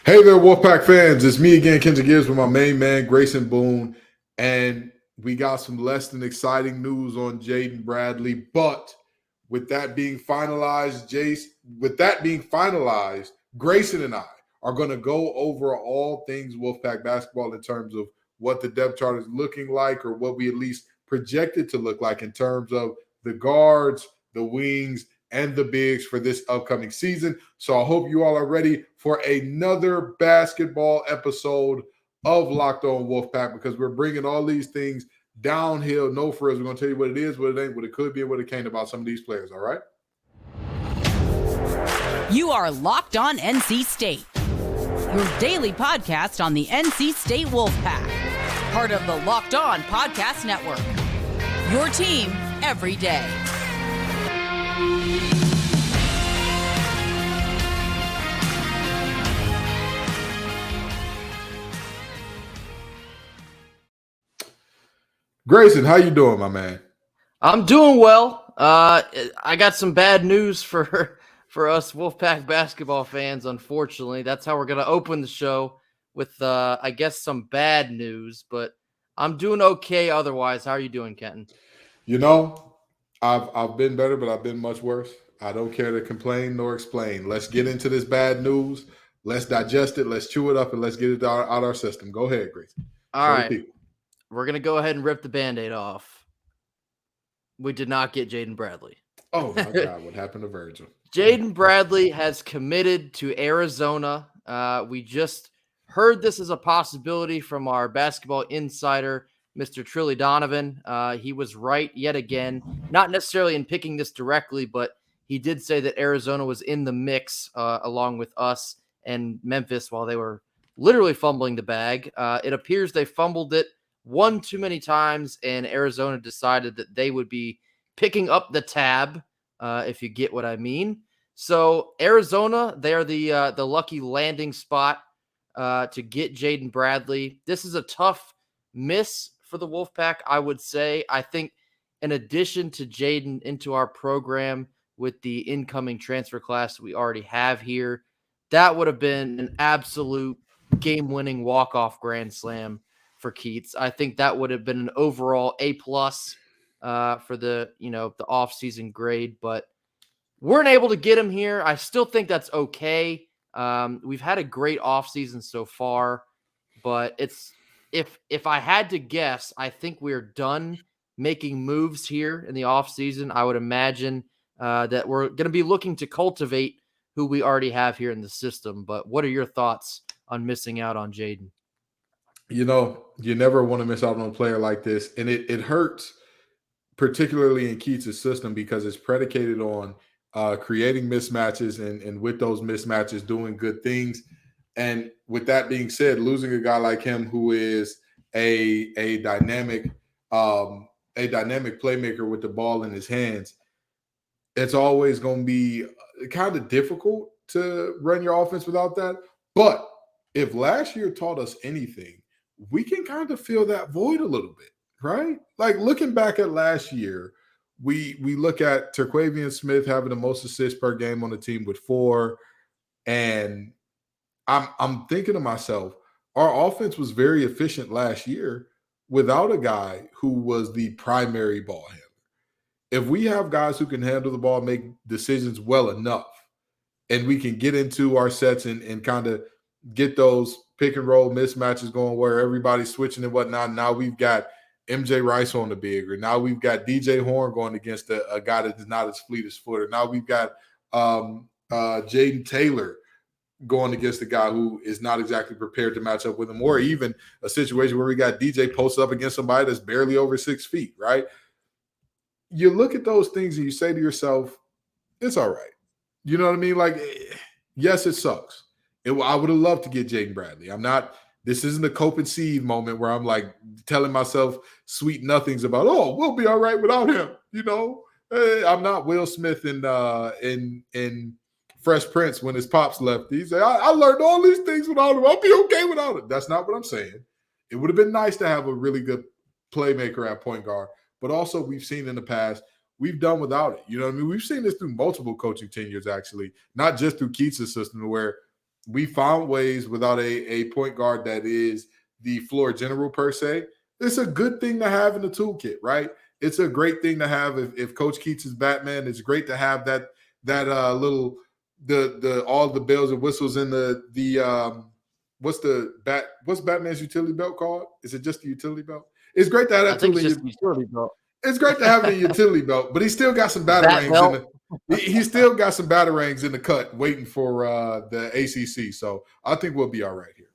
Hey there, Wolfpack fans. It's me again, Kendrick Gibbs, with my main man, Grayson Boone. And we got some less than exciting news on Jaden Bradley. But with that being finalized, Grayson and I are going to go over all things Wolfpack basketball in terms of what the depth chart is looking like, or what we at least projected to look like in terms of the guards, the wings, and the bigs for this upcoming season. So I hope you all are ready for another basketball episode of Locked On Wolfpack, because we're bringing all these things downhill, no frills. We're going to tell you what it is, what it ain't, what it could be, and what it can't about some of these players, all right? You are Locked On NC State, your daily podcast on the NC State Wolfpack, part of the Locked On Podcast Network, your team every day. Grayson, how you doing, my man? I'm doing well. I got some bad news for us Wolfpack basketball fans, unfortunately. That's how we're going to open the show, with, I guess, some bad news. But I'm doing okay otherwise. How are you doing, Kenton? You know, I've been better, but I've been much worse. I don't care to complain nor explain. Let's get into this bad news. Let's digest it. Let's chew it up, and let's get it out our system. Go ahead, Grayson. All right. We're going to go ahead and rip the Band-Aid off. We did not get Jaden Bradley. Oh, my God. What happened to Virgil? Jaden Bradley has committed to Arizona. We just heard this as a possibility from our basketball insider, Mr. Trilly Donovan. He was right yet again, not necessarily in picking this directly, but he did say that Arizona was in the mix along with us and Memphis while they were literally fumbling the bag. It appears they fumbled it one too many times, and Arizona decided that they would be picking up the tab, if you get what I mean. So Arizona, they are the lucky landing spot to get Jaden Bradley. This is a tough miss for the Wolfpack, I would say. I think in addition to Jaden into our program with the incoming transfer class we already have here, that would have been an absolute game-winning walk-off grand slam for Keats. I think that would have been an overall A+ for the off-season grade, but weren't able to get him here. I still think that's okay. We've had a great offseason so far, but it's if I had to guess, I think we're done making moves here in the offseason. I would imagine that we're going to be looking to cultivate who we already have here in the system. But what are your thoughts on missing out on Jaden? You know, you never want to miss out on a player like this. And it hurts, particularly in Keats' system, because it's predicated on creating mismatches and with those mismatches doing good things. And with that being said, losing a guy like him who is a dynamic playmaker with the ball in his hands, it's always going to be kind of difficult to run your offense without that. But if last year taught us anything, we can kind of fill that void a little bit, right? Like looking back at last year, we look at Terquavion Smith having the most assists per game on the team with 4, and I'm thinking to myself, our offense was very efficient last year without a guy who was the primary ball handler. If we have guys who can handle the ball, make decisions well enough, and we can get into our sets and kind of get those pick and roll mismatches going where everybody's switching and whatnot. Now we've got MJ Rice on the big, or now we've got DJ Horn going against a guy that is not as fleet as Footer. Now we've got Jaden Taylor going against a guy who is not exactly prepared to match up with him, or even a situation where we got DJ posted up against somebody that's barely over 6 feet, right? You look at those things and you say to yourself, it's all right. You know what I mean? Like, yes, it sucks. I would have loved to get Jaden Bradley. This isn't a cope and seethe moment where I'm like telling myself sweet nothings about, oh, we'll be all right without him. You know, I'm not Will Smith in Fresh Prince when his pops left. He said, I learned all these things without him. I'll be okay without it. That's not what I'm saying. It would have been nice to have a really good playmaker at point guard, but also we've seen in the past, we've done without it. You know what I mean? We've seen this through multiple coaching tenures, actually, not just through Keats' system, where we found ways without a point guard that is the floor general per se. It's a good thing to have in the toolkit, right? It's a great thing to have if Coach Keats is Batman. It's great to have that little the all the bells and whistles in the what's Batman's utility belt called? Is it just the utility belt? It's great to have I that think tool it's in just your, utility belt. it's great to have it in your utility belt, but he still got some Bat batarangs belt. he's still got some batarangs in the cut waiting for the ACC. So I think we'll be all right here.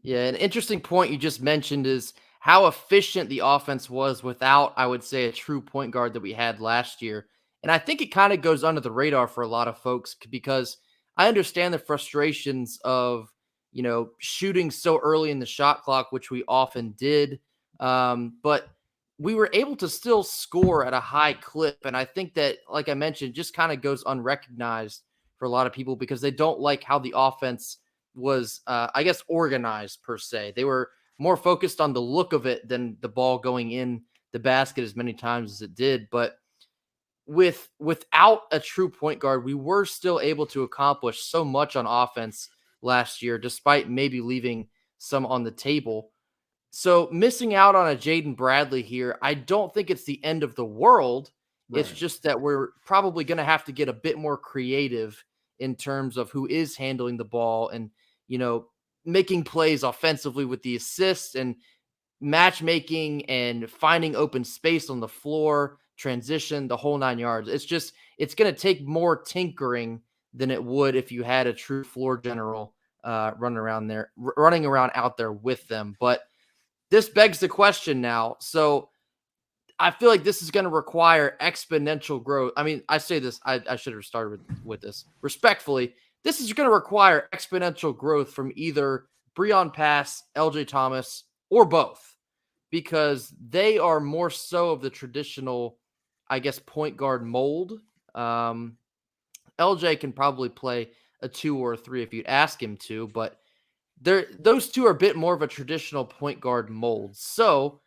Yeah, an interesting point you just mentioned is how efficient the offense was without, I would say, a true point guard that we had last year. And I think it kind of goes under the radar for a lot of folks because I understand the frustrations of, shooting so early in the shot clock, which we often did. But we were able to still score at a high clip. And I think that, like I mentioned, just kind of goes unrecognized for a lot of people because they don't like how the offense was, I guess, organized per se. They were more focused on the look of it than the ball going in the basket as many times as it did. But without a true point guard, we were still able to accomplish so much on offense last year, despite maybe leaving some on the table. So missing out on a Jaden Bradley here, I don't think it's the end of the world. It's Right. just that we're probably going to have to get a bit more creative in terms of who is handling the ball and, making plays offensively with the assists and matchmaking and finding open space on the floor, transition, the whole 9 yards. It's going to take more tinkering than it would if you had a true floor general running around out there with them. But this begs the question now. So I feel like this is going to require exponential growth. I mean, I say this, I should have started with this respectfully. This is going to require exponential growth from either Breon Pass, LJ Thomas, or both, because they are more so of the traditional, I guess, point guard mold. LJ can probably play a 2 or a 3 if you'd ask him to, but those two are a bit more of a traditional point guard mold. So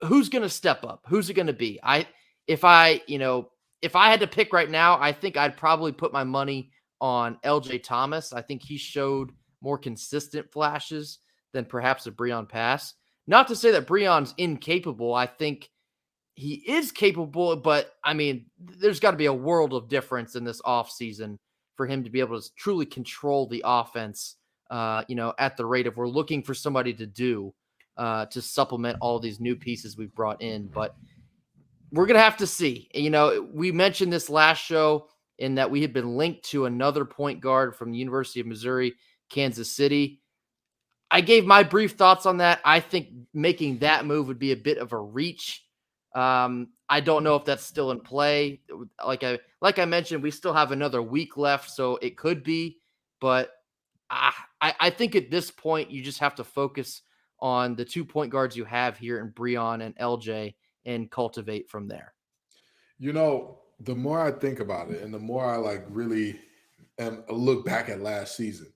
who's going to step up? Who's it going to be? If I had to pick right now, I think I'd probably put my money on LJ Thomas. I think he showed more consistent flashes than perhaps a Breon Pass. Not to say that Breon's incapable. I think he is capable, but I mean, there's got to be a world of difference in this offseason for him to be able to truly control the offense, at the rate of we're looking for somebody to do to supplement all these new pieces we've brought in. But we're going to have to see. We mentioned this last show in that we had been linked to another point guard from the University of Missouri, Kansas City. I gave my brief thoughts on that. I think making that move would be a bit of a reach. I don't know if that's still in play. Like I mentioned, we still have another week left, so it could be. But I think at this point, you just have to focus on the 2 point guards you have here in Breon and LJ and cultivate from there. The more I think about it and the more I really look back at last season,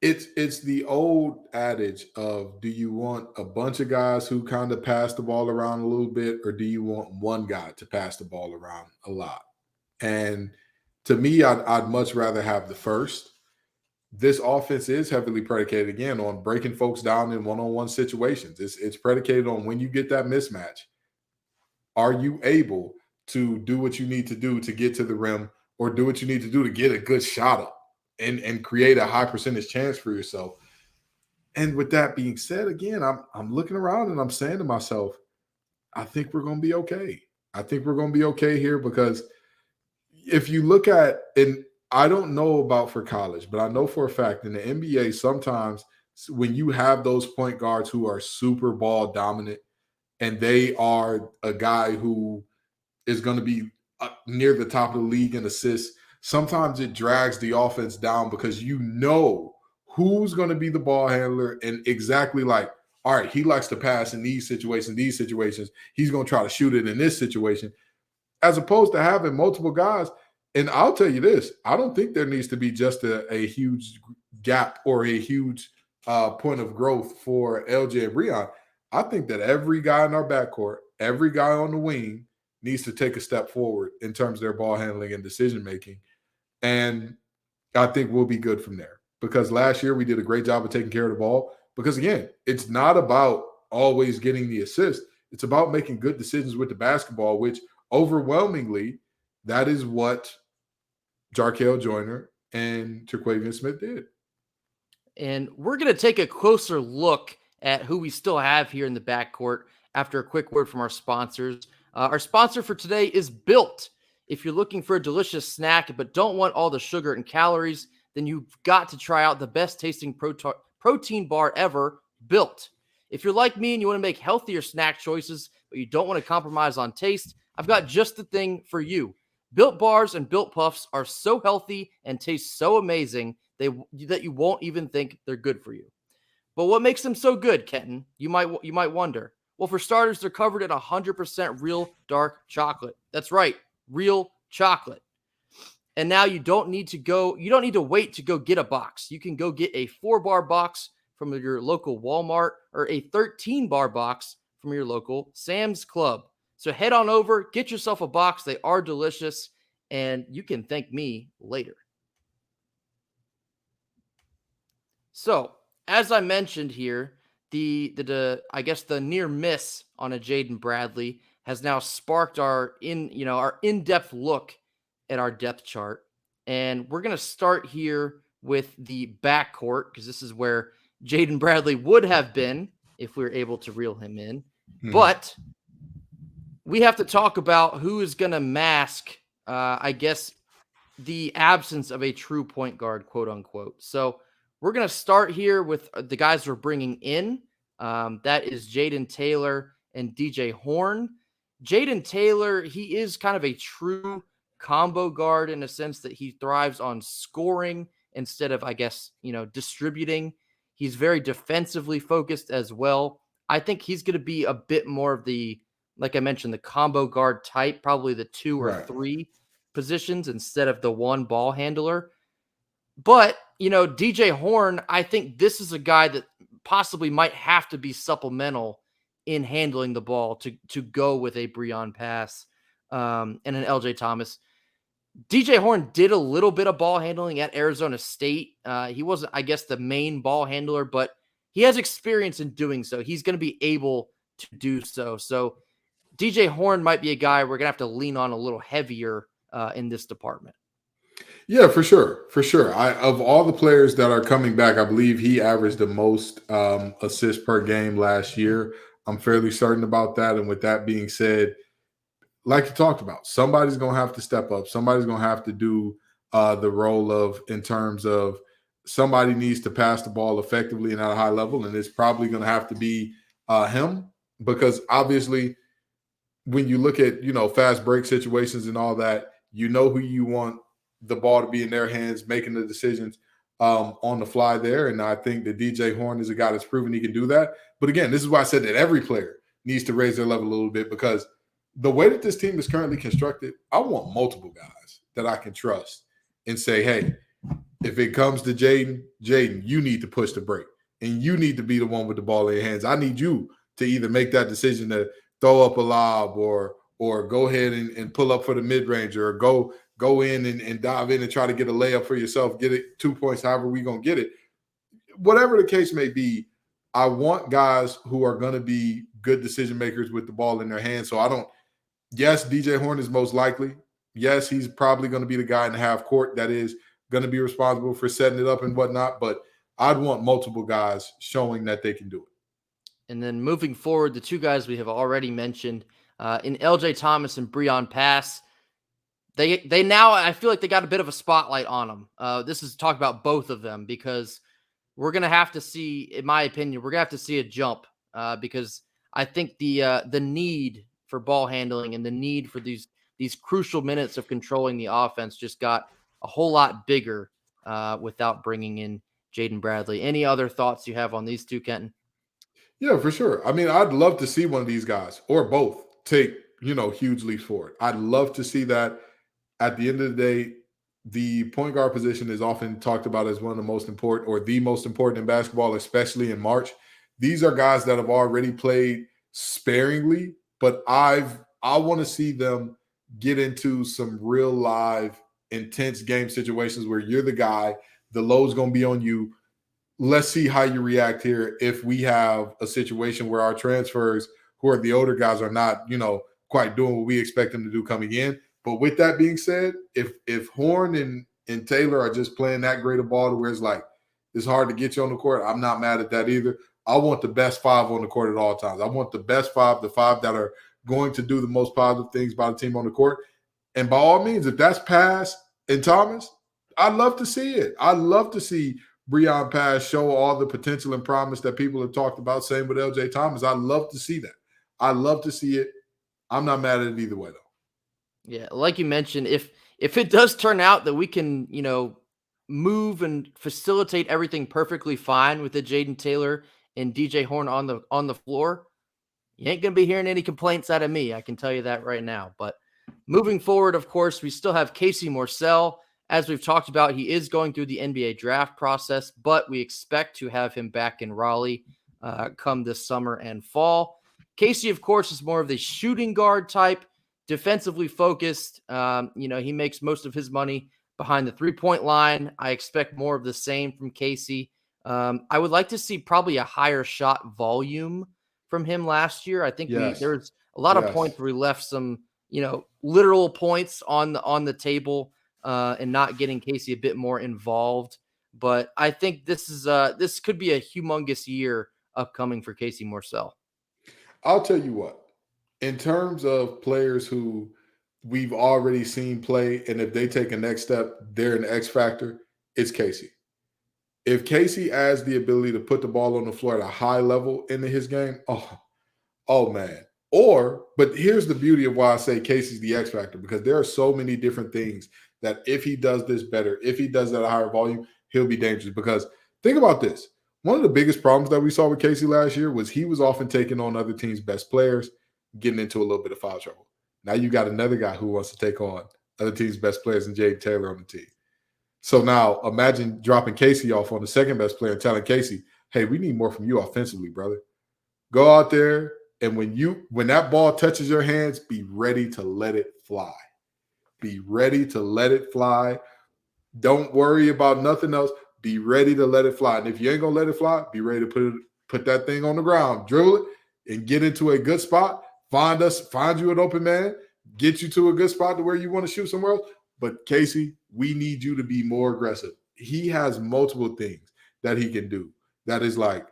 it's the old adage of, do you want a bunch of guys who kind of pass the ball around a little bit, or do you want one guy to pass the ball around a lot? And to me, I'd much rather have the first. This offense is heavily predicated again on breaking folks down in one-on-one situations. It's predicated on when you get that mismatch, are you able to do what you need to do to get to the rim, or do what you need to do to get a good shot up and create a high percentage chance for yourself? And with that being said, again, I'm looking around and I'm saying to myself, I think we're going to be okay. I think we're going to be okay here, because if you look at, and I don't know about for college, but I know for a fact in the NBA, sometimes when you have those point guards who are super ball dominant and they are a guy who is going to be near the top of the league in assists, sometimes it drags the offense down, because who's going to be the ball handler, and exactly all right, he likes to pass in these situations, he's going to try to shoot it in this situation, as opposed to having multiple guys. And I'll tell you this, I don't think there needs to be just a huge gap or a huge point of growth for LJ and Breon. I think that every guy in our backcourt, every guy on the wing needs to take a step forward in terms of their ball handling and decision-making. And I think we'll be good from there. Because last year we did a great job of taking care of the ball. Because again, it's not about always getting the assist. It's about making good decisions with the basketball, which overwhelmingly, that is what Jarkel Joyner and Terquavion Smith did. And we're going to take a closer look at who we still have here in the backcourt after a quick word from our sponsors. Our sponsor for today is Built. If you're looking for a delicious snack but don't want all the sugar and calories, then you've got to try out the best tasting protein bar ever, Built. If you're like me and you want to make healthier snack choices, but you don't want to compromise on taste, I've got just the thing for you. Built bars and Built Puffs are so healthy and taste so amazing that you won't even think they're good for you. But what makes them so good, Kenton? You might wonder. Well, for starters, they're covered in 100% real dark chocolate. That's right, real chocolate. And now you don't need to wait to go get a box. You can go get a 4-bar box from your local Walmart or a 13-bar box from your local Sam's Club. So head on over, get yourself a box. They are delicious, and you can thank me later. So, as I mentioned here, I guess the near miss on a Jaden Bradley has now sparked our in-depth look at our depth chart. And we're going to start here with the backcourt because this is where Jaden Bradley would have been if we were able to reel him in. But we have to talk about who is going to mask, I guess, the absence of a true point guard, quote unquote. So we're going to start here with the guys we're bringing in. That is Jaden Taylor and DJ Horn. Jaden Taylor, he is kind of a true combo guard in a sense that he thrives on scoring instead of, I guess, distributing. He's very defensively focused as well. I think he's going to be a bit more of the, like I mentioned, the combo guard type, probably the 2 or 3 positions instead of the 1 ball handler. But, DJ Horn, I think this is a guy that possibly might have to be supplemental in handling the ball to go with a Breon Pass and an LJ Thomas. DJ Horn did a little bit of ball handling at Arizona State. He wasn't, I guess, the main ball handler, but he has experience in doing so. He's going to be able to do so. So DJ Horn might be a guy we're going to have to lean on a little heavier in this department. Yeah, for sure. For sure. Of all the players that are coming back, I believe he averaged the most assists per game last year. I'm fairly certain about that. And with that being said, like you talked about, somebody's going to have to step up. Somebody's going to have to do the role of, in terms of somebody needs to pass the ball effectively and at a high level. And it's probably going to have to be him, because obviously when you look at, fast break situations and all that, who you want the ball to be in their hands, making the decisions on the fly there. And I think that DJ Horn is a guy that's proven he can do that. But again, this is why I said that every player needs to raise their level a little bit, because the way that this team is currently constructed, I want multiple guys that I can trust and say, hey, if it comes to Jaden, you need to push the break and you need to be the one with the ball in your hands. I need you to either make that decision to throw up a lob or go ahead and pull up for the mid-range, or go in and dive in and try to get a layup for yourself, get it 2 points, however we're going to get it. Whatever the case may be, I want guys who are going to be good decision makers with the ball in their hands. So yes, DJ Horn is most likely. Yes, he's probably going to be the guy in the half court that is going to be responsible for setting it up and whatnot. But I'd want multiple guys showing that they can do it. And then moving forward, the 2 guys we have already mentioned in LJ Thomas and Breon Pass, they now, I feel like they got a bit of a spotlight on them. This is talk about both of them, because we're going to have to see, in my opinion, we're going to have to see a jump because I think the need for ball handling and the need for these crucial minutes of controlling the offense just got a whole lot bigger without bringing in Jaden Bradley. Any other thoughts you have on these 2, Kenton? Yeah, for sure. I mean, I'd love to see one of these guys or both take, huge leaps forward. I'd love to see that. At the end of the day, the point guard position is often talked about as one of the most important, or the most important in basketball, especially in March. These are guys that have already played sparingly, but I want to see them get into some real live intense game situations where you're the guy, the load's going to be on you. Let's see how you react here if we have a situation where our transfers, who are the older guys, are not, quite doing what we expect them to do coming in. But with that being said, if Horn and Taylor are just playing that great a ball to where it's like it's hard to get you on the court, I'm not mad at that either. I want the best five on the court at all times. I want the best five, the five that are going to do the most positive things by the team on the court. And by all means, if that's Pass and Thomas, I'd love to see it. I'd love to see Breon Pass show all the potential and promise that people have talked about. Same with LJ Thomas. I'd love to see that. I'd love to see it. I'm not mad at it either way, though. Yeah, like you mentioned, if it does turn out that we can, move and facilitate everything perfectly fine with the Jaden Taylor and DJ Horn on the floor, you ain't gonna be hearing any complaints out of me. I can tell you that right now. But moving forward, of course, we still have Casey Morsell. As we've talked about, he is going through the NBA draft process, but we expect to have him back in Raleigh come this summer and fall. Casey, of course, is more of the shooting guard type, defensively focused. He makes most of his money behind the three-point line. I expect more of the same from Casey. I would like to see probably a higher shot volume from him last year. I think there was a lot of points where we left some, literal points on the table and not getting Casey a bit more involved. But I think this could be a humongous year upcoming for Casey Morsell. I'll tell you what, in terms of players who we've already seen play, and if they take a next step, they're an X factor, it's Casey. If Casey has the ability to put the ball on the floor at a high level into his game, oh man. But here's the beauty of why I say Casey's the X factor, because there are so many different things that if he does this better, if he does that at a higher volume, he'll be dangerous. Because think about this. One of the biggest problems that we saw with Casey last year was he was often taking on other teams' best players, getting into a little bit of foul trouble. Now you got another guy who wants to take on other teams' best players and Jaden Taylor on the team. So now imagine dropping Casey off on the second best player and telling Casey, hey, we need more from you offensively, brother. Go out there, and when that ball touches your hands, be ready to let it fly. Be ready to let it fly. Don't worry about nothing else. Be ready to let it fly. And if you ain't going to let it fly, be ready to put that thing on the ground, dribble it, and get into a good spot. Find you an open man, get you to a good spot to where you want to shoot somewhere else. But Casey, we need you to be more aggressive. He has multiple things that he can do. That is like,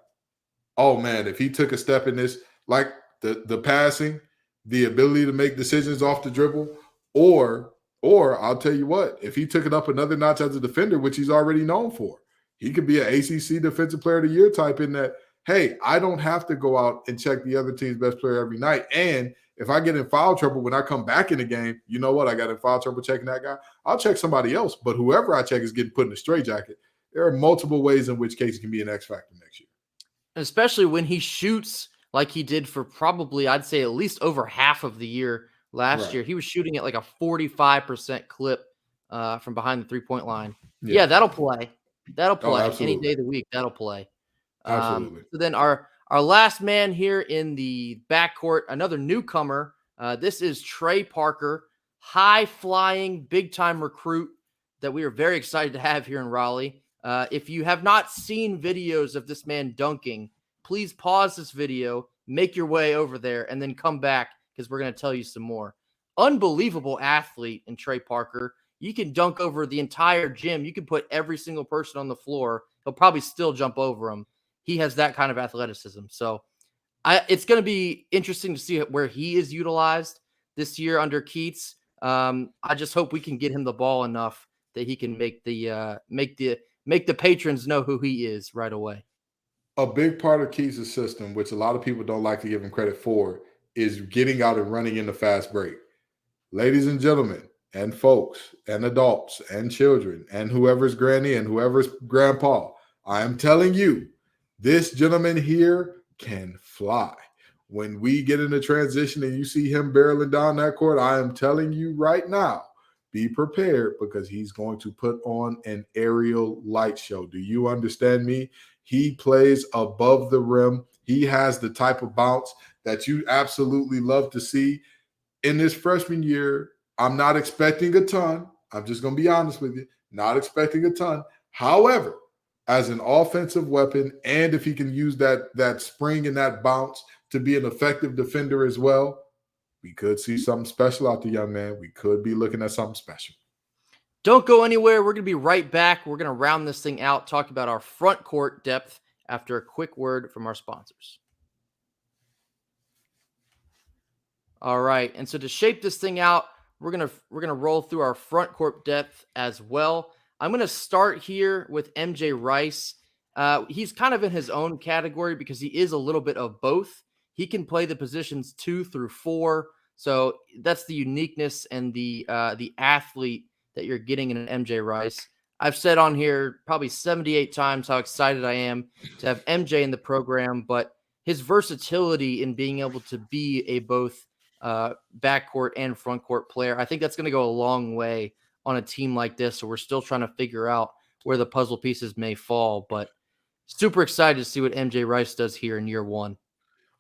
oh man, if he took a step in this, like the passing, the ability to make decisions off the dribble, or I'll tell you what, if he took it up another notch as a defender, which he's already known for, he could be an ACC Defensive Player of the Year type in that, hey, I don't have to go out and check the other team's best player every night. And if I get in foul trouble when I come back in the game, you know what? I got in foul trouble checking that guy. I'll check somebody else. But whoever I check is getting put in a straitjacket. There are multiple ways in which Casey can be an X factor next year. Especially when he shoots like he did for probably, I'd say, at least over half of the year last year. He was shooting at like a 45% clip from behind the three-point line. Yeah, that'll play. That'll play any day of the week. That'll play. Absolutely. So then our last man here in the backcourt, another newcomer. This is Trey Parker, high-flying, big-time recruit that we are very excited to have here in Raleigh. If you have not seen videos of this man dunking, please pause this video, make your way over there, and then come back because we're going to tell you some more. Unbelievable athlete in Trey Parker. You can dunk over the entire gym. You can put every single person on the floor. He'll probably still jump over them. He has that kind of athleticism. So it's going to be interesting to see where he is utilized this year under Keats. I just hope we can get him the ball enough that he can make the patrons know who he is right away. A big part of Keats' system, which a lot of people don't like to give him credit for, is getting out and running in the fast break. Ladies and gentlemen, and folks, and adults, and children, and whoever's granny and whoever's grandpa, I am telling you, this gentleman here can fly. When we get into transition and you see him barreling down that court, I am telling you right now, be prepared because he's going to put on an aerial light show. Do you understand me? He plays above the rim. He has the type of bounce that you absolutely love to see. In this freshman year, I'm not expecting a ton. I'm just going to be honest with you. Not expecting a ton. However, as an offensive weapon, and if he can use that spring and that bounce to be an effective defender as well, we could see something special out the young man. We could be looking at something special. Don't go anywhere. We're going to be right back. We're going to round this thing out, talk about our front court depth after a quick word from our sponsors. All right. And so to shape this thing out, we're going to roll through our front court depth as well. I'm going to start here with MJ Rice. He's kind of in his own category because he is a little bit of both. He can play the positions 2 through 4. So that's the uniqueness and the athlete that you're getting in an MJ Rice. I've said on here probably 78 times how excited I am to have MJ in the program, but his versatility in being able to be a both backcourt and front court player, I think that's going to go a long way on a team like this. So we're still trying to figure out where the puzzle pieces may fall, but super excited to see what MJ Rice does here in year 1.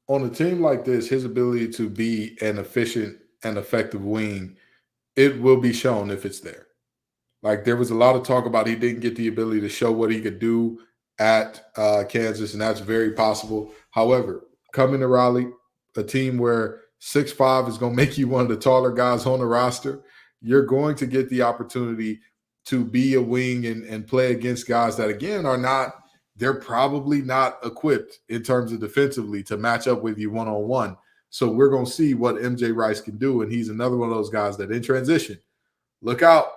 On a team like this, his ability to be an efficient and effective wing, it will be shown if it's there. Like, there was a lot of talk about he didn't get the ability to show what he could do at Kansas, and that's very possible. However, coming to Raleigh, a team where 6'5" is going to make you one of the taller guys on the roster, you're going to get the opportunity to be a wing and play against guys that, again, they're probably not equipped in terms of defensively to match up with you one-on-one. So we're going to see what MJ Rice can do, and he's another one of those guys that in transition, look out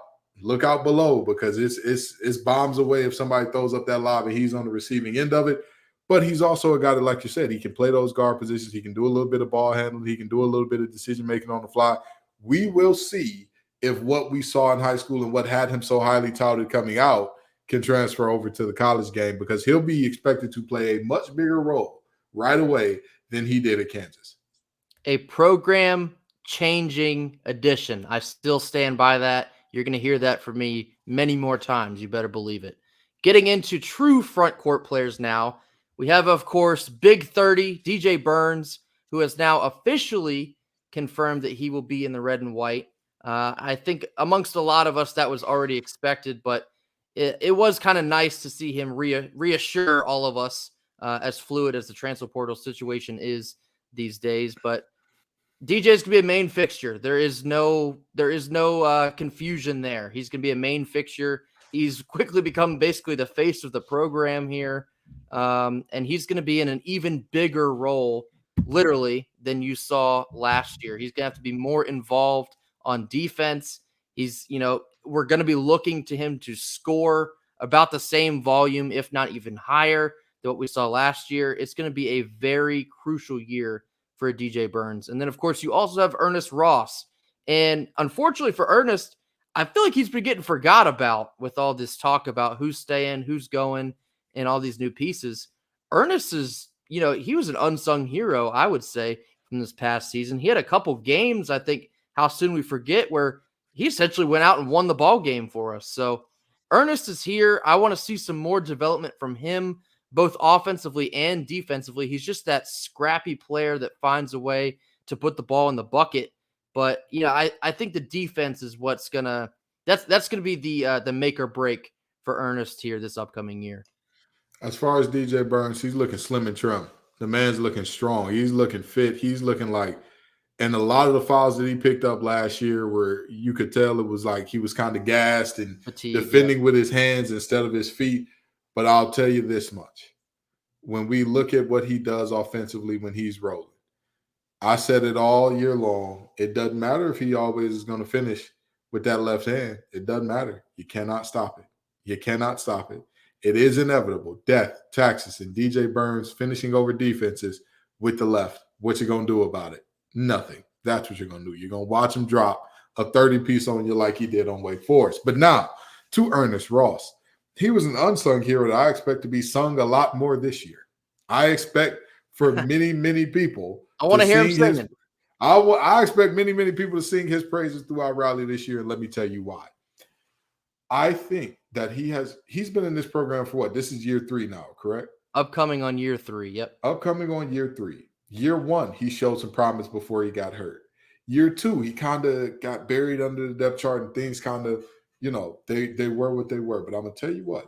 below, because it's bombs away if somebody throws up that lob and he's on the receiving end of it. But he's also a guy that, like you said, he can play those guard positions. He can do a little bit of ball handling. He can do a little bit of decision-making on the fly. We will see if what we saw in high school and what had him so highly touted coming out can transfer over to the college game, because he'll be expected to play a much bigger role right away than he did at Kansas. A program-changing addition. I still stand by that. You're going to hear that from me many more times. You better believe it. Getting into true front court players now, we have, of course, Big 30, DJ Burns, who has now officially confirmed that he will be in the red and white. I think amongst a lot of us that was already expected, but it was kind of nice to see him reassure all of us, as fluid as the transfer portal situation is these days. But DJ's gonna be a main fixture. There is no confusion there. He's gonna be a main fixture. He's quickly become basically the face of the program here, and he's gonna be in an even bigger role, literally, than you saw last year. He's gonna have to be more involved on defense. We're gonna be looking to him to score about the same volume, if not even higher, than what we saw last year. It's gonna be a very crucial year for DJ Burns. And then, of course, you also have Ernest Ross. And unfortunately for Ernest, I feel like he's been getting forgot about with all this talk about who's staying, who's going, and all these new pieces. Ernest is, he was an unsung hero, I would say, from this past season. He had a couple games, I think, how soon we forget, where he essentially went out and won the ball game for us. So Ernest is here. I want to see some more development from him, both offensively and defensively. He's just that scrappy player that finds a way to put the ball in the bucket. But, I think the defense is that's going to be the make or break for Ernest here this upcoming year. As far as DJ Burns, he's looking slim and trim. The man's looking strong. He's looking fit. He's looking like, and a lot of the fouls that he picked up last year, where you could tell it was like he was kind of gassed and defending with his hands instead of his feet. But I'll tell you this much. When we look at what he does offensively when he's rolling, I said it all year long. It doesn't matter if he always is going to finish with that left hand. It doesn't matter. You cannot stop it. You cannot stop it. It is inevitable. Death, taxes, and DJ Burns finishing over defenses with the left. What you going to do about it? Nothing. That's what you're going to do. You're going to watch him drop a 30-piece on you like he did on Wake Forest. But now, to Ernest Ross. He was an unsung hero that I expect to be sung a lot more this year. I expect for many, many people I want to hear him singing. I expect many, many people to sing his praises throughout Raleigh this year, and let me tell you why. I think that he's been in this program for what? This is year 3 now, correct? Upcoming on year 3, yep. Upcoming on year 3. Year 1, he showed some promise before he got hurt. Year 2, he kind of got buried under the depth chart and things kind of they were what they were. But I'm going to tell you what,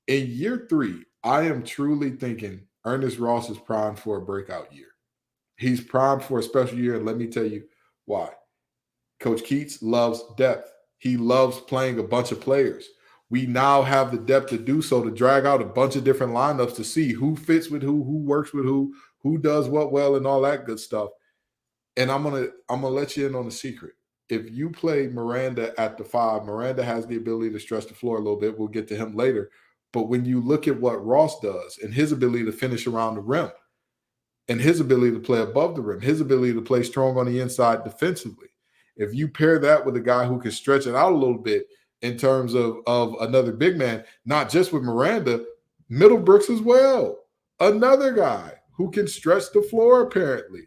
in year 3, I am truly thinking Ernest Ross is primed for a breakout year. He's primed for a special year, and let me tell you why. Coach Keats loves depth. He loves playing a bunch of players. We now have the depth to do so, to drag out a bunch of different lineups to see who fits with who works with who does what well, and all that good stuff. And I'm gonna let you in on a secret. If you play Miranda at the 5, Miranda has the ability to stretch the floor a little bit. We'll get to him later. But when you look at what Ross does and his ability to finish around the rim, and his ability to play above the rim, his ability to play strong on the inside defensively, if you pair that with a guy who can stretch it out a little bit in terms of another big man, not just with Miranda, Middlebrooks as well, another guy who can stretch the floor apparently.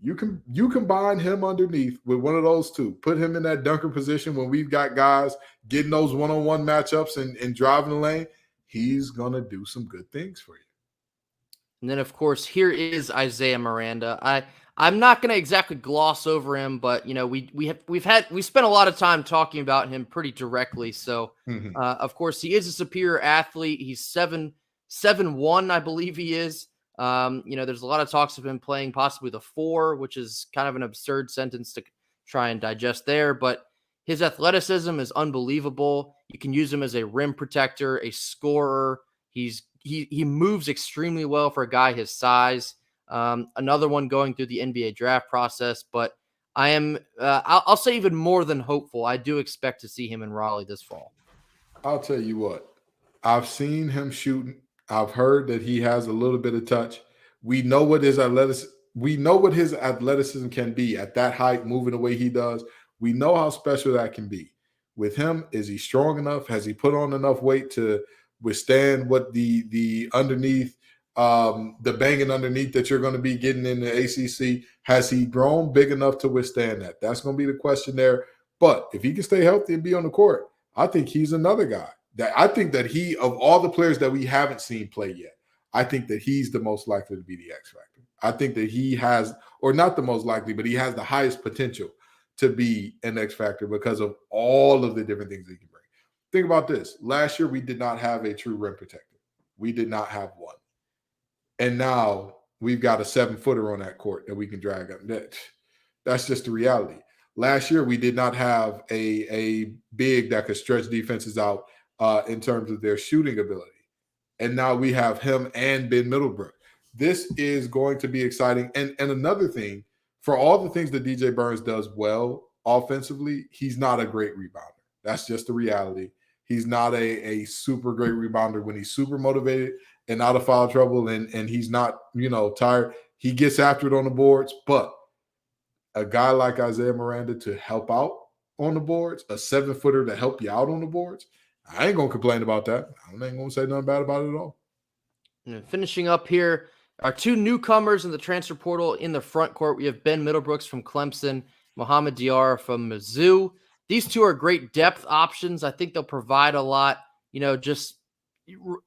You combine him underneath with one of those two, put him in that dunker position when we've got guys getting those one-on-one matchups and driving the lane, he's going to do some good things for you. And then, of course, here is Isaiah Miranda. I'm not going to exactly gloss over him, but we've spent a lot of time talking about him pretty directly. So, of course, he is a superior athlete. He's 7'1", I believe he is. There's a lot of talks of him playing possibly the 4, which is kind of an absurd sentence to try and digest there. But his athleticism is unbelievable. You can use him as a rim protector, a scorer. He moves extremely well for a guy his size. Another one going through the NBA draft process, but I am, I'll say even more than hopeful. I do expect to see him in Raleigh this fall. I'll tell you what, I've seen him shooting. I've heard that he has a little bit of touch. We know what his athleticism can be at that height, moving the way he does. We know how special that can be. With him, is he strong enough? Has he put on enough weight to withstand what the underneath, the banging underneath that you're going to be getting in the ACC? Has he grown big enough to withstand that? That's going to be the question there. But if he can stay healthy and be on the court, I think he's another guy. I think that he, of all the players that we haven't seen play yet, I think that he's the most likely to be the X factor. I think that he has, or not the most likely, but he has the highest potential to be an X factor because of all of the different things he can bring. Think about this. Last year, we did not have a true rim protector. We did not have one. And now we've got a 7-footer on that court that we can drag up. That's just the reality. Last year, we did not have a big that could stretch defenses out in terms of their shooting ability. And now we have him and Ben Middlebrook. This is going to be exciting. And another thing, for all the things that DJ Burns does well offensively, he's not a great rebounder. That's just the reality. He's not a super great rebounder. When he's super motivated and out of foul trouble and he's not, tired, he gets after it on the boards. But a guy like Isaiah Miranda to help out on the boards, a 7-footer to help you out on the boards, I ain't going to complain about that. I ain't going to say nothing bad about it at all. And finishing up here, our 2 newcomers in the transfer portal in the front court. We have Ben Middlebrooks from Clemson, Mohamed Diarra from Mizzou. These 2 are great depth options. I think they'll provide a lot, just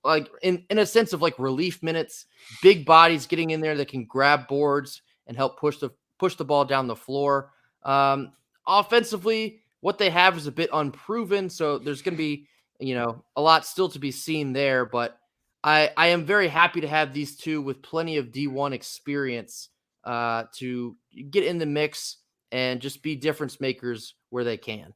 like in a sense of like relief minutes, big bodies getting in there that can grab boards and help push the ball down the floor. Offensively, what they have is a bit unproven, so there's going to be a lot still to be seen there, but I am very happy to have these 2 with plenty of D1 experience to get in the mix and just be difference makers where they can.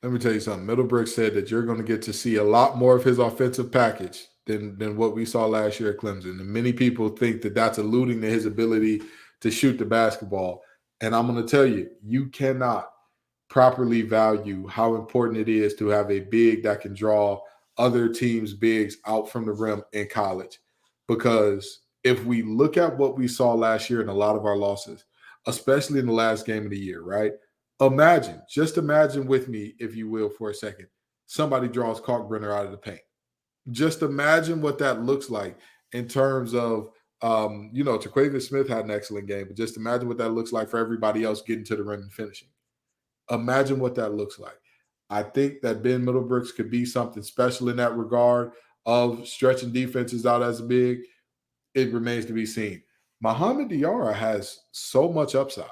Let me tell you something. Middlebrooks said that you're going to get to see a lot more of his offensive package than what we saw last year at Clemson. And many people think that that's alluding to his ability to shoot the basketball. And I'm going to tell you, you cannot properly value how important it is to have a big that can draw other teams' bigs out from the rim in college. Because if we look at what we saw last year in a lot of our losses, especially in the last game of the year, right? Just imagine with me, if you will, for a second, somebody draws Kalkbrenner out of the paint. Just imagine what that looks like in terms of, Jaquavius Smith had an excellent game, but just imagine what that looks like for everybody else getting to the rim and finishing. Imagine what that looks like. I think that Ben Middlebrooks could be something special in that regard of stretching defenses out as a big. It remains to be seen. Mohamed Diarra has so much upside.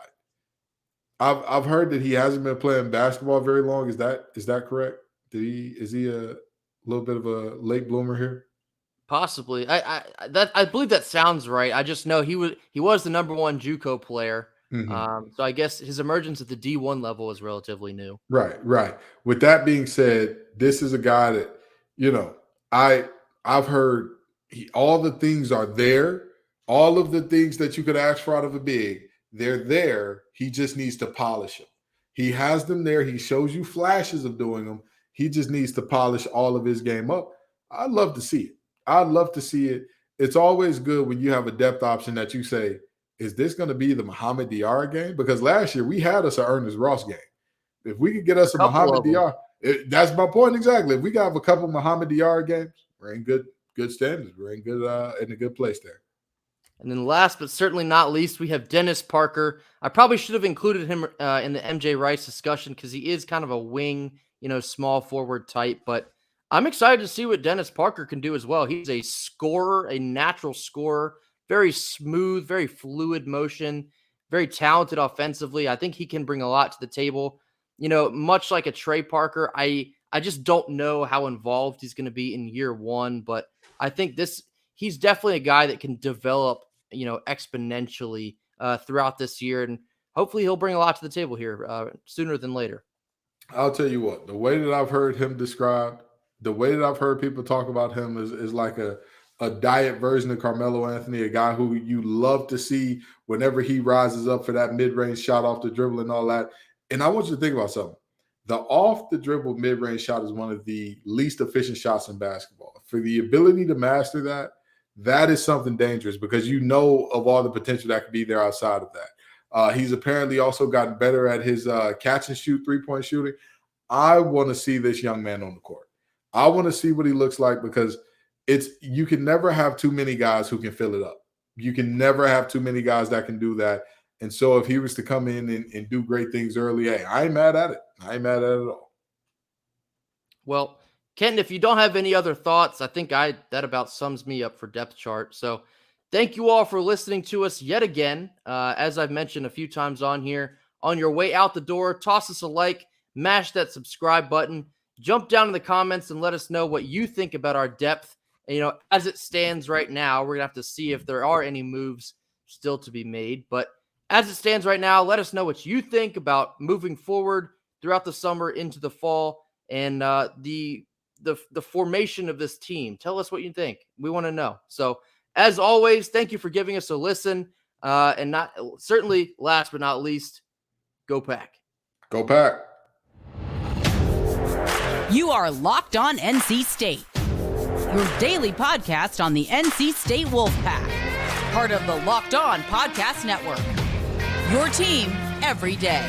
I've heard that he hasn't been playing basketball very long. Is that correct? Is he a little bit of a late bloomer here? Possibly. I believe that sounds right. I just know he was the number one JUCO player. Mhm. So I guess his emergence at the D1 level is relatively new. Right, right. With that being said, this is a guy that, you know, I've heard all the things are there. All of the things that you could ask for out of a big, they're there. He just needs to polish them. He has them there. He shows you flashes of doing them. He just needs to polish all of his game up. I'd love to see it. I'd love to see it. It's always good when you have a depth option that you say, is this going to be the Muhammad Diarra game? Because last year we had us an Ernest Ross game. If we could get us a Muhammad Diarra, that's my point exactly. If we got a couple Muhammad Diarra games, we're in good standards. We're in a good place there. And then last but certainly not least, we have Dennis Parker. I probably should have included him in the MJ Rice discussion because he is kind of a wing, small forward type. But I'm excited to see what Dennis Parker can do as well. He's a scorer, a natural scorer, very smooth, very fluid motion, very talented offensively. I think he can bring a lot to the table. Much like a Trey Parker, I just don't know how involved he's going to be in year one, but I think he's definitely a guy that can develop, exponentially throughout this year, and hopefully he'll bring a lot to the table here sooner than later. I'll tell you what, the way that I've heard him described, the way that I've heard people talk about him is like a diet version of Carmelo Anthony, a guy who you love to see whenever he rises up for that mid-range shot off the dribble and all that. And I want you to think about something. The off-the-dribble mid-range shot is one of the least efficient shots in basketball. For the ability to master that, that is something dangerous because you know of all the potential that could be there outside of that. He's apparently also gotten better at his catch-and-shoot three-point shooting. I want to see this young man on the court. I want to see what he looks like because you can never have too many guys who can fill it up. You can never have too many guys that can do that. And so if he was to come in and do great things early, hey, I ain't mad at it. I ain't mad at it at all. Well, Kenton, if you don't have any other thoughts, I think that about sums me up for depth chart. So thank you all for listening to us yet again. As I've mentioned a few times on here, on your way out the door, toss us a like, mash that subscribe button, jump down in the comments and let us know what you think about our depth. And, as it stands right now, we're going to have to see if there are any moves still to be made. But as it stands right now, let us know what you think about moving forward throughout the summer into the fall and the formation of this team. Tell us what you think. We want to know. So as always, thank you for giving us a listen. And certainly last but not least, go Pack. Go Pack. You are Locked On NC State, your daily podcast on the NC State Wolfpack, part of the Locked On Podcast Network. Your team every day.